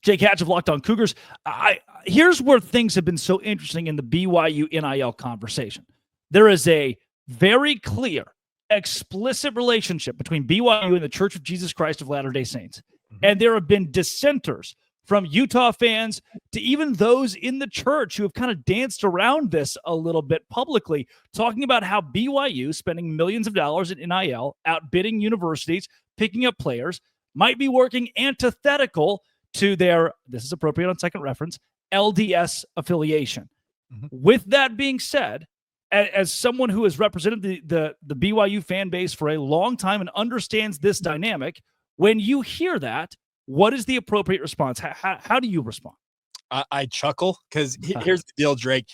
Jake Hatch of Locked On Cougars. Here's where things have been so interesting in the BYU NIL conversation. There is a very clear, explicit relationship between BYU and the Church of Jesus Christ of Latter-day Saints. Mm-hmm. And there have been dissenters from Utah fans to even those in the church who have kind of danced around this a little bit publicly, talking about how BYU spending millions of dollars in NIL, outbidding universities, picking up players, might be working antithetical to their, this is appropriate on second reference, LDS affiliation. Mm-hmm. With that being said, as someone who has represented the BYU fan base for a long time and understands this dynamic, when you hear that, what is the appropriate response? How do you respond? I chuckle because here's the deal, Drake.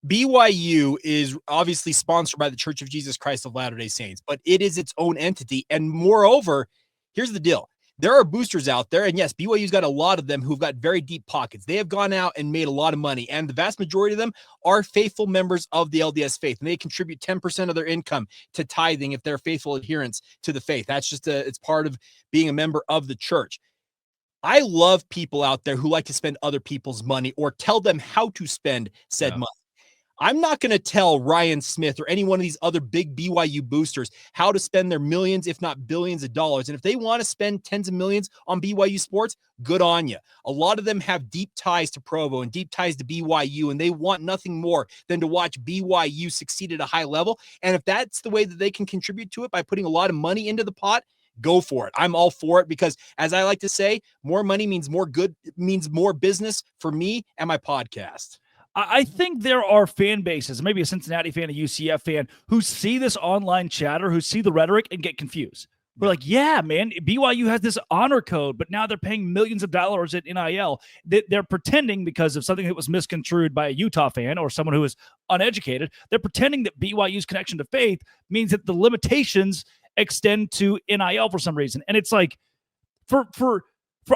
BYU is obviously sponsored by the Church of Jesus Christ of Latter-day Saints, but it is its own entity. And moreover, here's the deal. There are boosters out there, and yes, BYU's got a lot of them who've got very deep pockets. They have gone out and made a lot of money, and the vast majority of them are faithful members of the LDS faith, and they contribute 10% of their income to tithing if they're faithful adherents to the faith. That's just it's part of being a member of the church. I love people out there who like to spend other people's money or tell them how to spend said money. I'm not going to tell Ryan Smith or any one of these other big BYU boosters how to spend their millions, if not billions of dollars. And if they want to spend tens of millions on BYU sports, good on you. A lot of them have deep ties to Provo and deep ties to BYU, and they want nothing more than to watch BYU succeed at a high level. And if that's the way that they can contribute to it by putting a lot of money into the pot, go for it. I'm all for it because, as I like to say, more money means more good, means more business for me and my podcast. I think there are fan bases, maybe a Cincinnati fan, a UCF fan, who see this online chatter, who see the rhetoric and get confused. We're like, yeah, man, BYU has this honor code, but now they're paying millions of dollars at NIL. They're pretending because of something that was misconstrued by a Utah fan or someone who is uneducated. They're pretending that BYU's connection to faith means that the limitations extend to NIL for some reason. And it's like,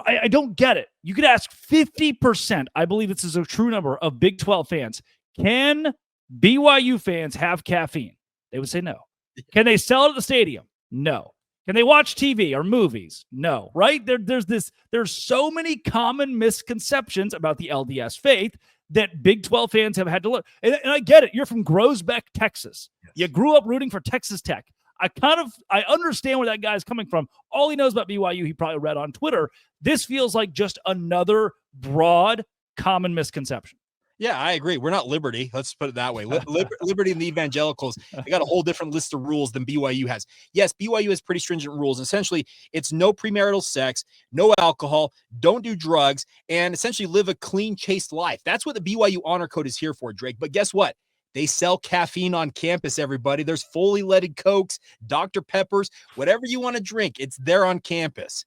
I don't get it. You could ask 50%, I believe this is a true number, of Big 12 fans. Can BYU fans have caffeine? They would say no. Can they sell it at the stadium? No. Can they watch TV or movies? No. Right? There's so many common misconceptions about the LDS faith that Big 12 fans have had to learn. And I get it. You're from Groesbeck, Texas. Yes. You grew up rooting for Texas Tech. I understand where that guy's coming from. All he knows about BYU, he probably read on Twitter. This feels like just another broad, common misconception. Yeah, I agree. We're not Liberty. Let's put it that way. Liberty and the evangelicals, they got a whole different list of rules than BYU has. Yes, BYU has pretty stringent rules. Essentially, it's no premarital sex, no alcohol, don't do drugs, and essentially live a clean, chaste life. That's what the BYU Honor Code is here for, Drake. But guess what? They sell caffeine on campus, everybody. There's fully leaded Cokes, Dr. Peppers, whatever you want to drink. It's there on campus.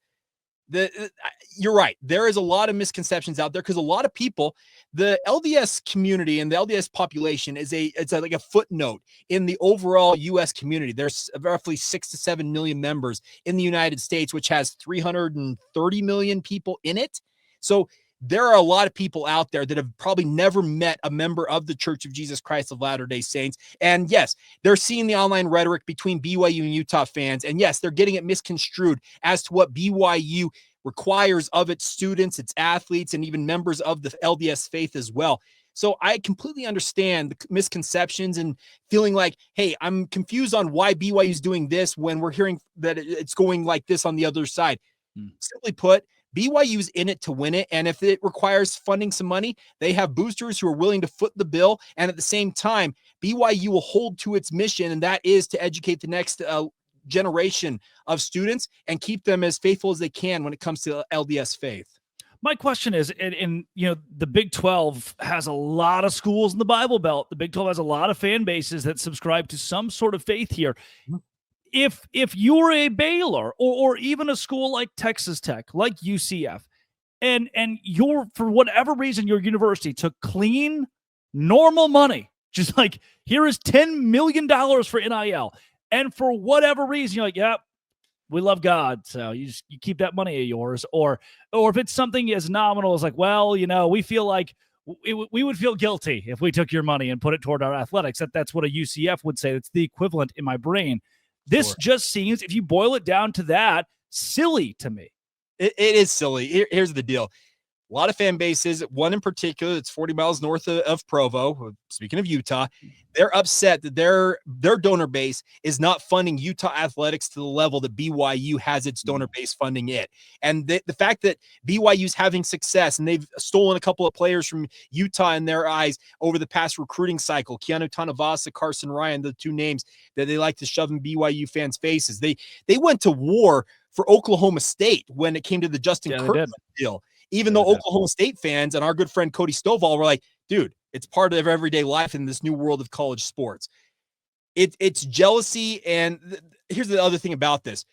You're right. There is a lot of misconceptions out there because a lot of people, the LDS community and the LDS population it's like a footnote in the overall U.S. community. There's roughly 6 to 7 million members in the United States, which has 330 million people in it. So there are a lot of people out there that have probably never met a member of the Church of Jesus Christ of Latter-day Saints. And yes, they're seeing the online rhetoric between BYU and Utah fans. And yes, they're getting it misconstrued as to what BYU requires of its students, its athletes, and even members of the LDS faith as well. So I completely understand the misconceptions and feeling like, hey, I'm confused on why BYU is doing this when we're hearing that it's going like this on the other side. Simply put, BYU's in it to win it, and if it requires funding some money, they have boosters who are willing to foot the bill, and at the same time, BYU will hold to its mission, and that is to educate the next generation of students and keep them as faithful as they can when it comes to LDS faith. My question is, the Big 12 has a lot of schools in the Bible Belt. The Big 12 has a lot of fan bases that subscribe to some sort of faith here. If you're a Baylor or even a school like Texas Tech, like UCF, and you're, for whatever reason, your university took clean, normal money, just like, here is $10 million for NIL, and for whatever reason, you're like, yeah, we love God, so you keep that money of yours, or if it's something as nominal as like, well, we feel like we would feel guilty if we took your money and put it toward our athletics. That's what a UCF would say. That's the equivalent in my brain. This just seems, if you boil it down to that, silly to me. It is silly. Here's the deal. lot of fan bases, one in particular that's 40 miles north of Provo, speaking of Utah, they're upset that their donor base is not funding Utah athletics to the level that BYU has its donor base funding it. And the fact that BYU's having success, and they've stolen a couple of players from Utah in their eyes over the past recruiting cycle, Keanu Tanavasa, Carson Ryan, the two names that they like to shove in BYU fans' faces. They went to war for Oklahoma State when it came to the Justin Kirkland deal. Even though Oklahoma State fans and our good friend Cody Stovall were like, dude, it's part of everyday life in this new world of college sports. It's jealousy. And here's the other thing about this.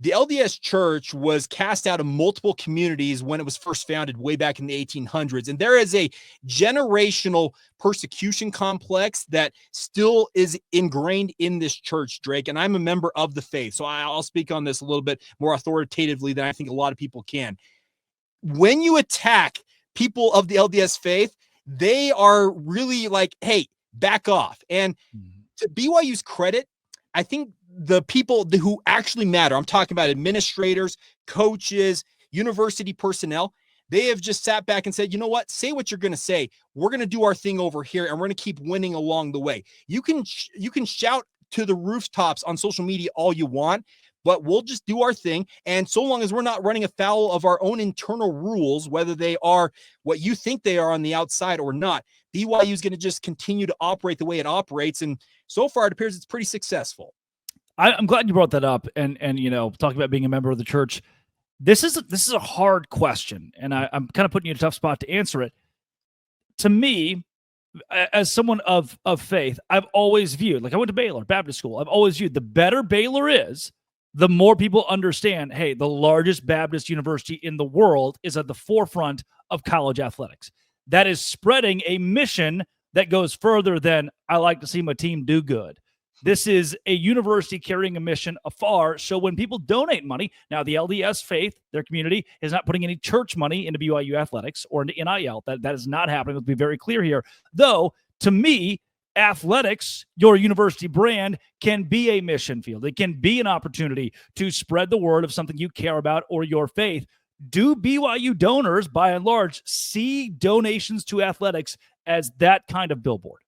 The LDS Church was cast out of multiple communities when it was first founded way back in the 1800s. And there is a generational persecution complex that still is ingrained in this church, Drake. And I'm a member of the faith, so I'll speak on this a little bit more authoritatively than I think a lot of people can. When you attack people of the LDS faith, they are really like, hey, back off. And to BYU's credit, I think the people who actually matter, I'm talking about administrators, coaches, university personnel, they have just sat back and said, you know what, say what you're going to say. We're going to do our thing over here, and we're going to keep winning along the way. You can shout to the rooftops on social media all you want, but we'll just do our thing. And so long as we're not running afoul of our own internal rules, whether they are what you think they are on the outside or not, BYU is going to just continue to operate the way it operates. And so far, it appears it's pretty successful. I'm glad you brought that up. And talking about being a member of the church, this is a hard question, and I'm kind of putting you in a tough spot to answer it. To me, as someone of faith, I've always viewed, like I went to Baylor Baptist School. I've always viewed the better Baylor is, the more people understand, hey, the largest Baptist university in the world is at the forefront of college athletics. That is spreading a mission that goes further than I like to see my team do good. This is a university carrying a mission afar. So when people donate money, now the LDS faith, their community, is not putting any church money into BYU athletics or into NIL. That is not happening. Let's be very clear here. Though, to me, athletics, your university brand, can be a mission field. It can be an opportunity to spread the word of something you care about or your faith. Do BYU donors, by and large, see donations to athletics as that kind of billboard?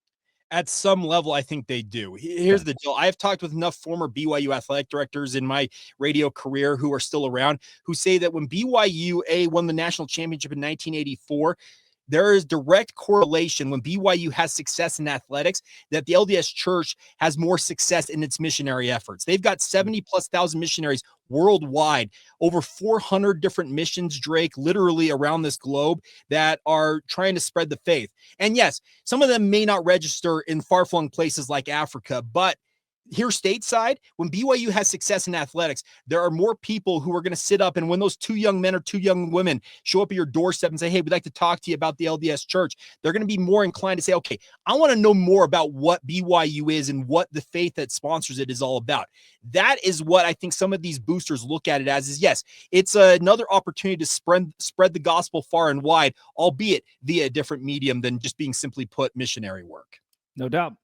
At some level, I think they do. Here's the deal. I've talked with enough former BYU athletic directors in my radio career who are still around, who say that when BYU won the national championship in 1984, there is direct correlation when BYU has success in athletics that the LDS Church has more success in its missionary efforts. They've got 70,000+ missionaries worldwide, over 400 different missions, Drake, literally around this globe that are trying to spread the faith. And yes, some of them may not register in far-flung places like Africa, but here stateside, when BYU has success in athletics, there are more people who are going to sit up, and when those two young men or two young women show up at your doorstep and say, hey, we'd like to talk to you about the LDS Church, they're going to be more inclined to say, okay, I want to know more about what BYU is and what the faith that sponsors it is all about. That is what I think some of these boosters look at it as, is yes, it's another opportunity to spread the gospel far and wide, albeit via a different medium than just being simply put missionary work. No doubt.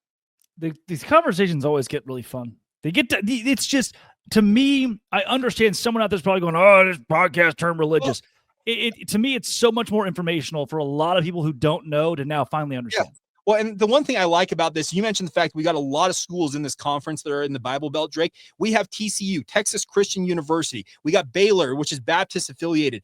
These conversations always get really fun. It's just, to me, I understand someone out there's probably going, oh, this podcast turned religious. To me, it's so much more informational for a lot of people who don't know to now finally understand. Yeah. Well, and the one thing I like about this, you mentioned the fact we got a lot of schools in this conference that are in the Bible Belt, Drake. We have TCU, Texas Christian University. We got Baylor, which is Baptist affiliated.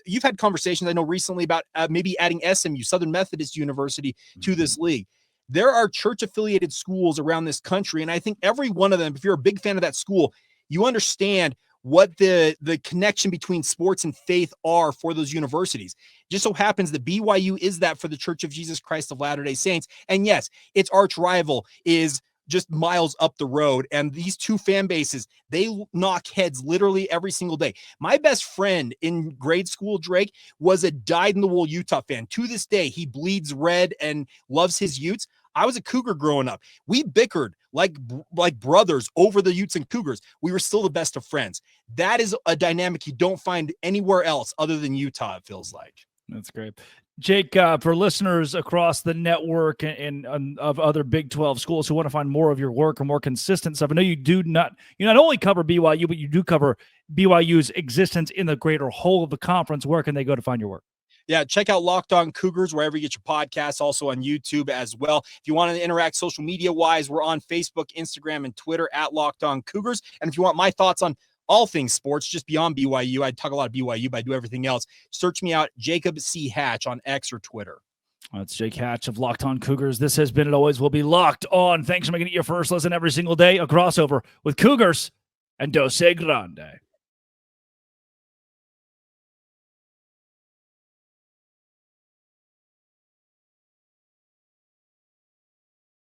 You've had conversations, I know, recently about maybe adding SMU, Southern Methodist University, to this league. There are church-affiliated schools around this country, and I think every one of them, if you're a big fan of that school, you understand what the connection between sports and faith are for those universities. It just so happens that BYU is that for the Church of Jesus Christ of Latter-day Saints. And yes, its arch rival is just miles up the road. And these two fan bases, they knock heads literally every single day. My best friend in grade school, Drake, was a dyed-in-the-wool Utah fan. To this day, he bleeds red and loves his Utes. I was a Cougar growing up. We bickered like brothers over the Utes and Cougars. We were still the best of friends. That is a dynamic you don't find anywhere else other than Utah, it feels like. That's great. Jake, for listeners across the network and of other Big 12 schools who want to find more of your work or more consistent stuff, I know you not only cover BYU, but you do cover BYU's existence in the greater whole of the conference. Where can they go to find your work? Yeah, check out Locked On Cougars wherever you get your podcasts, also on YouTube as well. If you want to interact social media-wise, we're on Facebook, Instagram, and Twitter at Locked On Cougars. And if you want my thoughts on all things sports, just beyond BYU, I talk a lot of BYU, but I do everything else. Search me out, Jacob C. Hatch on X or Twitter. That's Jake Hatch of Locked On Cougars. This has been, and always will be, Locked On. Thanks for making it your first listen every single day. A crossover with Cougars and Dose Grande.